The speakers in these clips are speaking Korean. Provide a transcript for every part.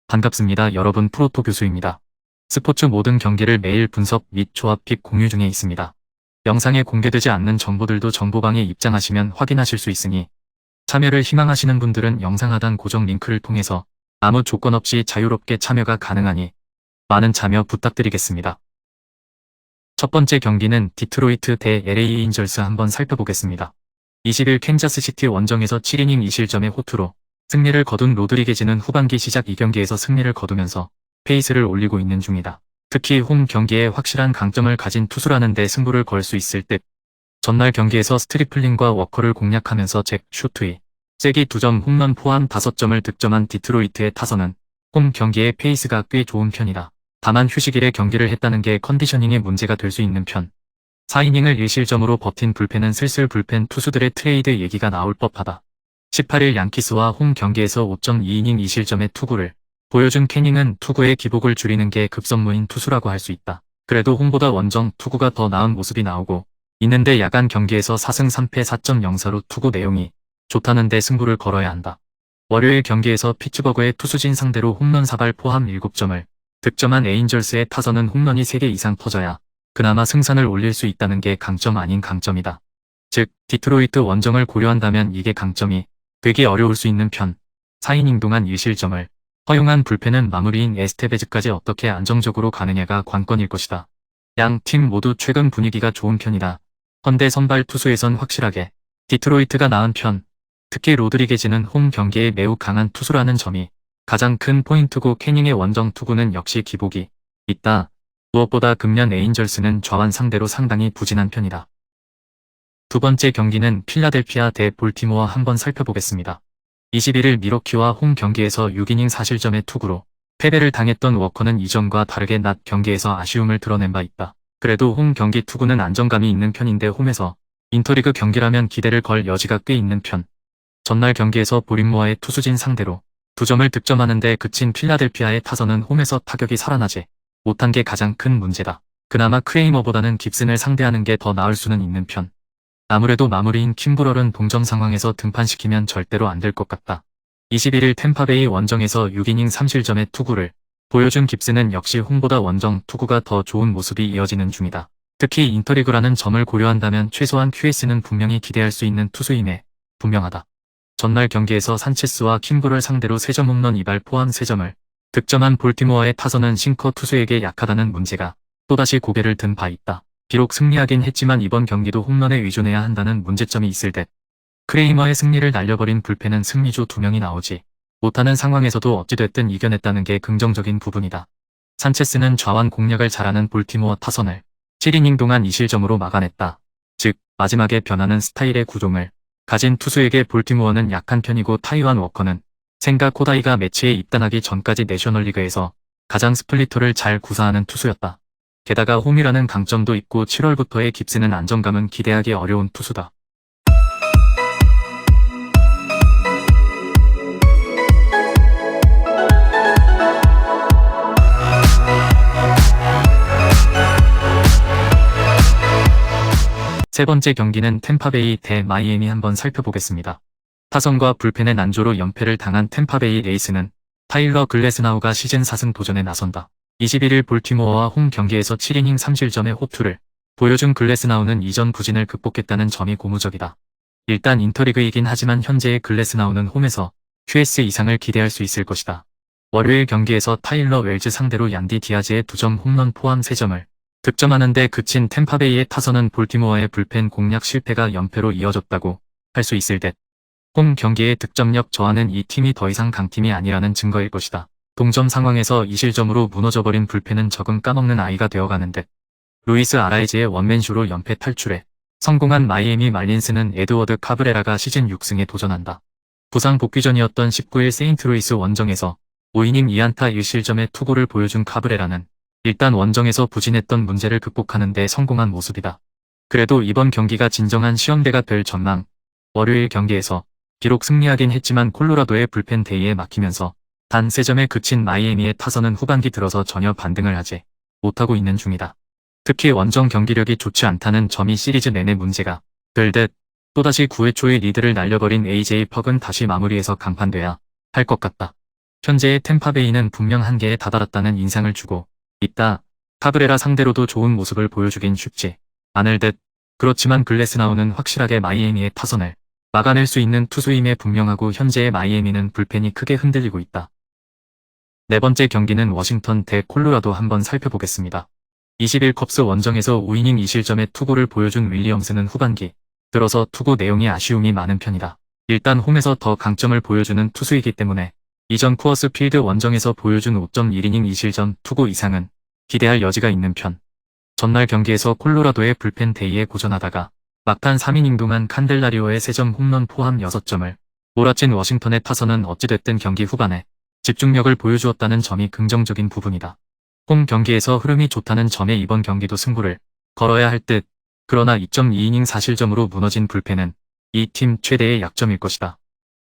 반갑습니다. 여러분, 프로토 교수입니다. 스포츠 모든 경기를 매일 분석 및 조합 픽 공유 중에 있습니다. 영상에 공개되지 않는 정보들도 정보방에 입장하시면 확인하실 수 있으니 참여를 희망하시는 분들은 영상 하단 고정 링크를 통해서 아무 조건 없이 자유롭게 참여가 가능하니 많은 참여 부탁드리겠습니다. 첫 번째 경기는 디트로이트 대 LA 에인절스 한번 살펴보겠습니다. 20일 캔자스시티 원정에서 7이닝 2실점의 호투로 승리를 거둔 로드리게즈는 후반기 시작 2경기에서 승리를 거두면서 페이스를 올리고 있는 중이다. 특히 홈 경기에 확실한 강점을 가진 투수라는 데 승부를 걸 수 있을 듯 전날 경기에서 스트리플링과 워커를 공략하면서 잭 슈트의 잭이 2점 홈런 포함 5점을 득점한 디트로이트의 타선은 홈 경기의 페이스가 꽤 좋은 편이다. 다만 휴식일에 경기를 했다는 게 컨디셔닝에 문제가 될 수 있는 편. 4이닝을 1실점으로 버틴 불펜은 슬슬 불펜 투수들의 트레이드 얘기가 나올 법하다. 18일 양키스와 홈 경기에서 5.2이닝 2실점의 투구를 보여준 캐닝은 투구의 기복을 줄이는 게 급선무인 투수라고 할 수 있다. 그래도 홈보다 원정 투구가 더 나은 모습이 나오고 있는데 야간 경기에서 4승 3패 4.04로 투구 내용이 좋다는데 승부를 걸어야 한다. 월요일 경기에서 피츠버그의 투수진 상대로 홈런 4발 포함 7점을 득점한 에인절스의 타선은 홈런이 3개 이상 터져야 그나마 승산을 올릴 수 있다는 게 강점 아닌 강점이다. 즉 디트로이트 원정을 고려한다면 이게 강점이 되게 어려울 수 있는 편. 4이닝 동안 1실점을 허용한 불펜은 마무리인 에스테베즈까지 어떻게 안정적으로 가느냐가 관건일 것이다. 양 팀 모두 최근 분위기가 좋은 편이다. 헌데 선발 투수에선 확실하게 디트로이트가 나은 편. 특히 로드리게즈는 홈 경기에 매우 강한 투수라는 점이 가장 큰 포인트고 캐닝의 원정 투구는 역시 기복이 있다. 무엇보다 금년 에인절스는 좌완 상대로 상당히 부진한 편이다. 두 번째 경기는 필라델피아 대 볼티모어 한번 살펴보겠습니다. 21일 미러키와 홈 경기에서 6이닝 4실점의 투구로 패배를 당했던 워커는 이전과 다르게 낮 경기에서 아쉬움을 드러낸 바 있다. 그래도 홈 경기 투구는 안정감이 있는 편인데 홈에서 인터리그 경기라면 기대를 걸 여지가 꽤 있는 편. 전날 경기에서 보린모어의 투수진 상대로 2점을 득점하는데 그친 필라델피아의 타선은 홈에서 타격이 살아나지 못한 게 가장 큰 문제다. 그나마 크레이머보다는 깁슨을 상대하는 게 더 나을 수는 있는 편. 아무래도 마무리인 킴브럴은 동점 상황에서 등판시키면 절대로 안 될 것 같다. 21일 템파베이 원정에서 6이닝 3실점의 투구를 보여준 깁슨은 역시 홈보다 원정 투구가 더 좋은 모습이 이어지는 중이다. 특히 인터리그라는 점을 고려한다면 최소한 QS는 분명히 기대할 수 있는 투수임에 분명하다. 전날 경기에서 산체스와 킴브럴 상대로 3점 홈런 2발 포함 3점을 득점한 볼티모어의 타선은 싱커 투수에게 약하다는 문제가 또다시 고개를 든 바 있다. 비록 승리하긴 했지만 이번 경기도 홈런에 의존해야 한다는 문제점이 있을 듯. 크레이머의 승리를 날려버린 불펜은 승리조 2명이 나오지 못하는 상황에서도 어찌됐든 이겨냈다는 게 긍정적인 부분이다. 산체스는 좌완 공략을 잘하는 볼티모어 타선을 7이닝 동안 2실점으로 막아냈다. 즉 마지막에 변하는 스타일의 구종을 가진 투수에게 볼티모어는 약한 편이고 타이완 워커는 생가 코다이가 매치에 입단하기 전까지 내셔널리그에서 가장 스플리터를 잘 구사하는 투수였다. 게다가 홈이라는 강점도 있고 7월부터의 깁슨은 안정감은 기대하기 어려운 투수다. 세 번째 경기는 템파베이 대 마이애미 한번 살펴보겠습니다. 타선과 불펜의 난조로 연패를 당한 템파베이 레이스는 타일러 글래스나우가 시즌 4승 도전에 나선다. 21일 볼티모어와 홈 경기에서 7이닝 3실점의 호투를 보여준 글래스나우는 이전 부진을 극복했다는 점이 고무적이다. 일단 인터리그이긴 하지만 현재의 글래스나우는 홈에서 QS 이상을 기대할 수 있을 것이다. 월요일 경기에서 타일러 웰즈 상대로 얀디 디아즈의 2점 홈런 포함 3점을 득점하는데 그친 템파베이의 타선은 볼티모어의 불펜 공략 실패가 연패로 이어졌다고 할 수 있을 듯. 홈 경기의 득점력 저하는 이 팀이 더 이상 강팀이 아니라는 증거일 것이다. 동점 상황에서 2실점으로 무너져버린 불펜은 적응 까먹는 아이가 되어가는 듯. 루이스 아라이즈의 원맨쇼로 연패 탈출해 성공한 마이애미 말린스는 에드워드 카브레라가 시즌 6승에 도전한다. 부상 복귀 전이었던 19일 세인트루이스 원정에서 5이닝 2안타 1실점의 투구를 보여준 카브레라는 일단 원정에서 부진했던 문제를 극복하는 데 성공한 모습이다. 그래도 이번 경기가 진정한 시험대가 될 전망. 월요일 경기에서 비록 승리하긴 했지만 콜로라도의 불펜 데이에 막히면서 단 3점에 그친 마이애미의 타선은 후반기 들어서 전혀 반등을 하지 못하고 있는 중이다. 특히 원정 경기력이 좋지 않다는 점이 시리즈 내내 문제가 될 듯. 또다시 9회 초에 리드를 날려버린 AJ 퍽은 다시 마무리해서 강판돼야 할 것 같다. 현재의 템파베이는 분명 한계에 다다랐다는 인상을 주고 있다. 카브레라 상대로도 좋은 모습을 보여주긴 쉽지 않을 듯. 그렇지만 글래스나우는 확실하게 마이애미의 타선을 막아낼 수 있는 투수임에 분명하고 현재의 마이애미는 불펜이 크게 흔들리고 있다. 네 번째 경기는 워싱턴 대 콜로라도 한번 살펴보겠습니다. 21 컵스 원정에서 5이닝 2실점의 투구를 보여준 윌리엄스는 후반기 들어서 투구 내용이 아쉬움이 많은 편이다. 일단 홈에서 더 강점을 보여주는 투수이기 때문에 이전 쿠어스 필드 원정에서 보여준 5.1이닝 2실점 투구 이상은 기대할 여지가 있는 편. 전날 경기에서 콜로라도의 불펜 데이에 고전하다가 막판 3이닝 동안 칸델라리오의 3점 홈런 포함 6점을 몰아친 워싱턴의 타선은 어찌됐든 경기 후반에 집중력을 보여주었다는 점이 긍정적인 부분이다. 홈 경기에서 흐름이 좋다는 점에 이번 경기도 승부를 걸어야 할 듯. 그러나 2.2이닝 4실점으로 무너진 불펜은 이 팀 최대의 약점일 것이다.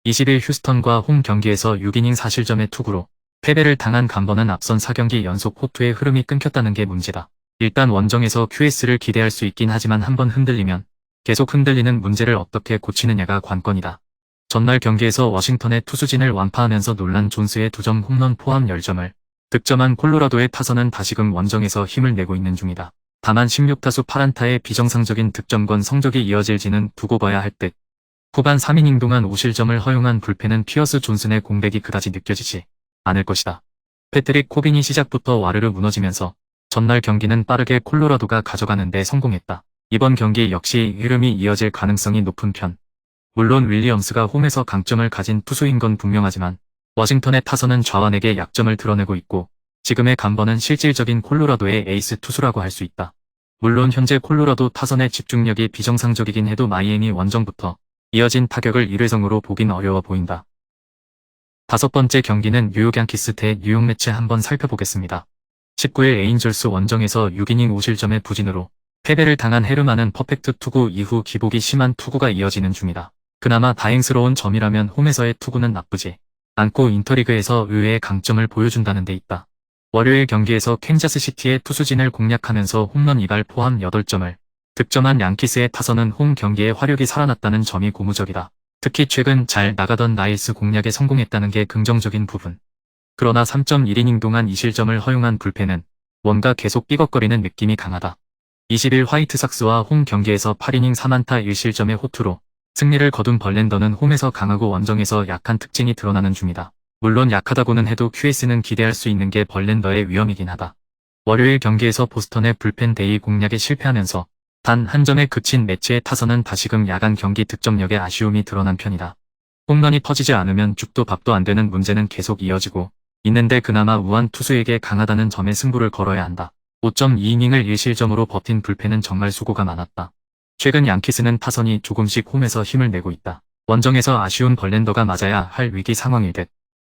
20일 휴스턴과 홈 경기에서 6이닝 4실점의 투구로 패배를 당한 간번은 앞선 4경기 연속 호투의 흐름이 끊겼다는 게 문제다. 일단 원정에서 QS를 기대할 수 있긴 하지만 한번 흔들리면 계속 흔들리는 문제를 어떻게 고치느냐가 관건이다. 전날 경기에서 워싱턴의 투수진을 완파하면서 놀란 존스의 2점 홈런 포함 10점을 득점한 콜로라도의 타선은 다시금 원정에서 힘을 내고 있는 중이다. 다만 16타수 8안타의 비정상적인 득점권 성적이 이어질지는 두고 봐야 할 듯. 후반 3이닝 동안 5실점을 허용한 불펜은 피어스 존슨의 공백이 그다지 느껴지지 않을 것이다. 패트릭 코빈이 시작부터 와르르 무너지면서 전날 경기는 빠르게 콜로라도가 가져가는데 성공했다. 이번 경기 역시 흐름이 이어질 가능성이 높은 편. 물론 윌리엄스가 홈에서 강점을 가진 투수인 건 분명하지만 워싱턴의 타선은 좌완에게 약점을 드러내고 있고 지금의 간번은 실질적인 콜로라도의 에이스 투수라고 할 수 있다. 물론 현재 콜로라도 타선의 집중력이 비정상적이긴 해도 마이애미 원정부터 이어진 타격을 일회성으로 보긴 어려워 보인다. 다섯 번째 경기는 뉴욕 양키스 대 뉴욕 매치 한번 살펴보겠습니다. 19일 에인절스 원정에서 6이닝 5실점의 부진으로 패배를 당한 헤르만은 퍼펙트 투구 이후 기복이 심한 투구가 이어지는 중이다. 그나마 다행스러운 점이라면 홈에서의 투구는 나쁘지 않고 인터리그에서 의외의 강점을 보여준다는 데 있다. 월요일 경기에서 캔자스시티의 투수진을 공략하면서 홈런 2발 포함 8점을 득점한 양키스의 타선은 홈 경기에 화력이 살아났다는 점이 고무적이다. 특히 최근 잘 나가던 나일스 공략에 성공했다는 게 긍정적인 부분. 그러나 3.1이닝 동안 2실점을 허용한 불펜은 뭔가 계속 삐걱거리는 느낌이 강하다. 20일 화이트삭스와 홈 경기에서 8이닝 3안타 1실점의 호투로 승리를 거둔 벌렌더는 홈에서 강하고 원정에서 약한 특징이 드러나는 중이다. 물론 약하다고는 해도 QS는 기대할 수 있는 게 벌렌더의 위험이긴 하다. 월요일 경기에서 보스턴의 불펜 데이 공략에 실패하면서 단 한 점에 그친 매치의 타선은 다시금 야간 경기 득점력에 아쉬움이 드러난 편이다. 홈런이 터지지 않으면 죽도 밥도 안 되는 문제는 계속 이어지고 있는데 그나마 우한 투수에게 강하다는 점에 승부를 걸어야 한다. 5.2이닝을 1실점으로 버틴 불펜은 정말 수고가 많았다. 최근 양키스는 타선이 조금씩 홈에서 힘을 내고 있다. 원정에서 아쉬운 벌렌더가 맞아야 할 위기 상황일 듯.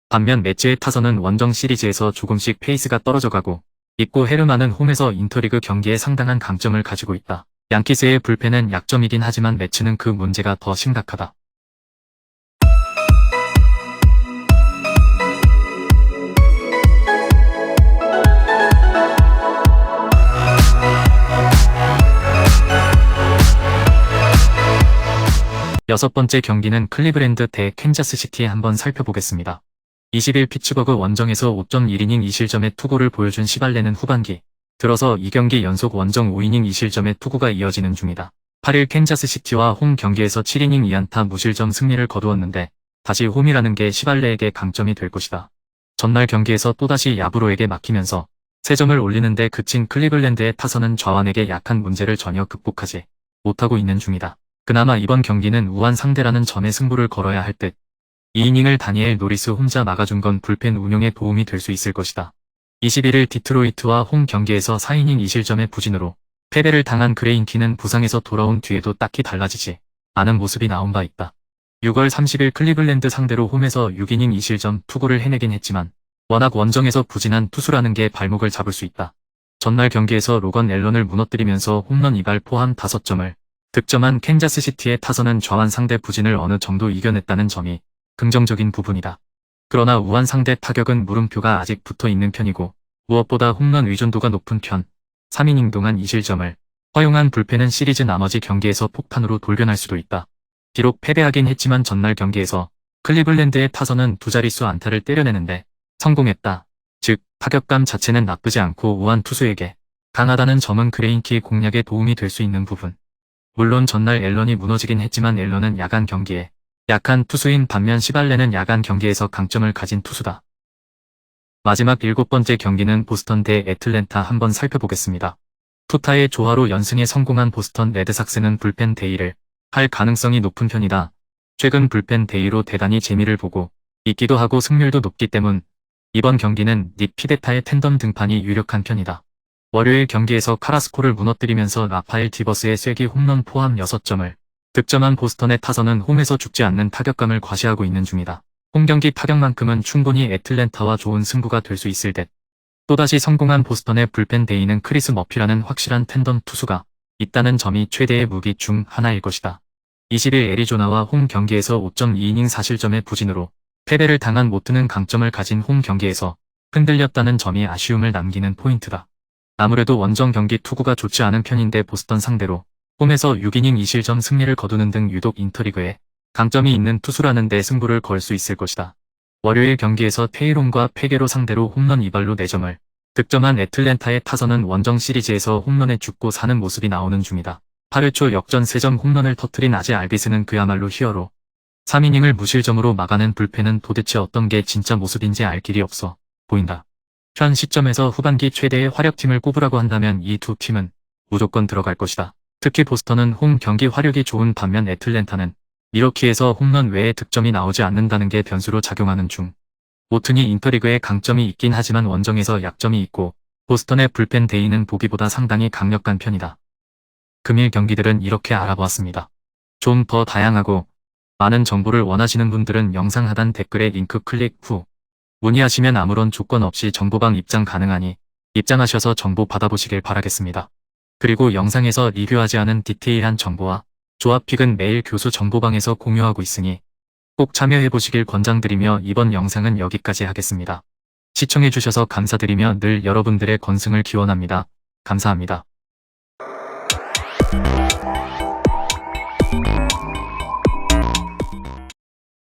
반면 매치의 타선은 원정 시리즈에서 조금씩 페이스가 떨어져가고 있고 헤르만은 홈에서 인터리그 경기에 상당한 강점을 가지고 있다. 양키스의 불펜은 약점이긴 하지만 매치는 그 문제가 더 심각하다. 여섯 번째 경기는 클리브랜드 대 캔자스시티에 한번 살펴보겠습니다. 20일 피츠버그 원정에서 5.1이닝 2실점의 투구를 보여준 시발레는 후반기 들어서 2경기 연속 원정 5이닝 2실점의 투구가 이어지는 중이다. 8일 캔자스시티와 홈 경기에서 7이닝 2안타 무실점 승리를 거두었는데 다시 홈이라는 게 시발레에게 강점이 될 것이다. 전날 경기에서 또다시 야브로에게 막히면서 3점을 올리는데 그친 클리블랜드의 타선은 좌완에게 약한 문제를 전혀 극복하지 못하고 있는 중이다. 그나마 이번 경기는 우한 상대라는 점에 승부를 걸어야 할 듯. 2이닝을 다니엘 노리스 혼자 막아준 건 불펜 운용에 도움이 될 수 있을 것이다. 21일 디트로이트와 홈 경기에서 4이닝 2실점의 부진으로 패배를 당한 그레인키는 부상에서 돌아온 뒤에도 딱히 달라지지 않은 모습이 나온 바 있다. 6월 30일 클리블랜드 상대로 홈에서 6이닝 2실점 투구를 해내긴 했지만 워낙 원정에서 부진한 투수라는 게 발목을 잡을 수 있다. 전날 경기에서 로건 앨런을 무너뜨리면서 홈런 2발 포함 5점을 득점한 캔자스시티의 타선은 좌완 상대 부진을 어느 정도 이겨냈다는 점이 긍정적인 부분이다. 그러나 우한 상대 타격은 물음표가 아직 붙어 있는 편이고 무엇보다 홈런 의존도가 높은 편 3이닝 동안 2실점을 허용한 불펜은 시리즈 나머지 경기에서 폭탄으로 돌변할 수도 있다. 비록 패배하긴 했지만 전날 경기에서 클리블랜드의 타선은 두 자릿수 안타를 때려내는데 성공했다. 즉, 타격감 자체는 나쁘지 않고 우한 투수에게 강하다는 점은 그레인키 공략에 도움이 될 수 있는 부분. 물론 전날 앨런이 무너지긴 했지만 앨런은 야간 경기에 약한 투수인 반면 시발레는 야간 경기에서 강점을 가진 투수다. 마지막 7번째 경기는 보스턴 대 애틀랜타 한번 살펴보겠습니다. 투타의 조화로 연승에 성공한 보스턴 레드삭스는 불펜 데이를 할 가능성이 높은 편이다. 최근 불펜 데이로 대단히 재미를 보고 있기도 하고 승률도 높기 때문 이번 경기는 닉 피데타의 텐덤 등판이 유력한 편이다. 월요일 경기에서 카라스코를 무너뜨리면서 라파엘 디버스의 쐐기 홈런 포함 6점을 득점한 보스턴의 타선은 홈에서 죽지 않는 타격감을 과시하고 있는 중이다. 홈경기 타격만큼은 충분히 애틀랜타와 좋은 승부가 될 수 있을 듯. 또다시 성공한 보스턴의 불펜 데이는 크리스 머피라는 확실한 텐덤 투수가 있다는 점이 최대의 무기 중 하나일 것이다. 20일 애리조나와 홈 경기에서 5.2이닝 4실점의 부진으로 패배를 당한 모트는 강점을 가진 홈 경기에서 흔들렸다는 점이 아쉬움을 남기는 포인트다. 아무래도 원정 경기 투구가 좋지 않은 편인데 보스턴 상대로 홈에서 6이닝 2실점 승리를 거두는 등 유독 인터리그에 강점이 있는 투수라는 데 승부를 걸 수 있을 것이다. 월요일 경기에서 테이론과 페게로 상대로 홈런 2발로 4점을 득점한 애틀랜타의 타선은 원정 시리즈에서 홈런에 죽고 사는 모습이 나오는 중이다. 8회 초 역전 3점 홈런을 터뜨린 아제 알비스는 그야말로 히어로. 3이닝을 무실점으로 막아낸 불펜은 도대체 어떤 게 진짜 모습인지 알 길이 없어 보인다. 현 시점에서 후반기 최대의 화력팀을 꼽으라고 한다면 이 두 팀은 무조건 들어갈 것이다. 특히 보스턴은 홈 경기 화력이 좋은 반면 애틀랜타는 미러키에서 홈런 외에 득점이 나오지 않는다는 게 변수로 작용하는 중. 모튼이 인터리그에 강점이 있긴 하지만 원정에서 약점이 있고 보스턴의 불펜 데이는 보기보다 상당히 강력한 편이다. 금일 경기들은 이렇게 알아보았습니다. 좀 더 다양하고 많은 정보를 원하시는 분들은 영상 하단 댓글에 링크 클릭 후 문의하시면 아무런 조건 없이 정보방 입장 가능하니 입장하셔서 정보 받아보시길 바라겠습니다. 그리고 영상에서 리뷰하지 않은 디테일한 정보와 조합픽은 매일 교수 정보방에서 공유하고 있으니 꼭 참여해보시길 권장드리며 이번 영상은 여기까지 하겠습니다. 시청해주셔서 감사드리며 늘 여러분들의 건승을 기원합니다. 감사합니다.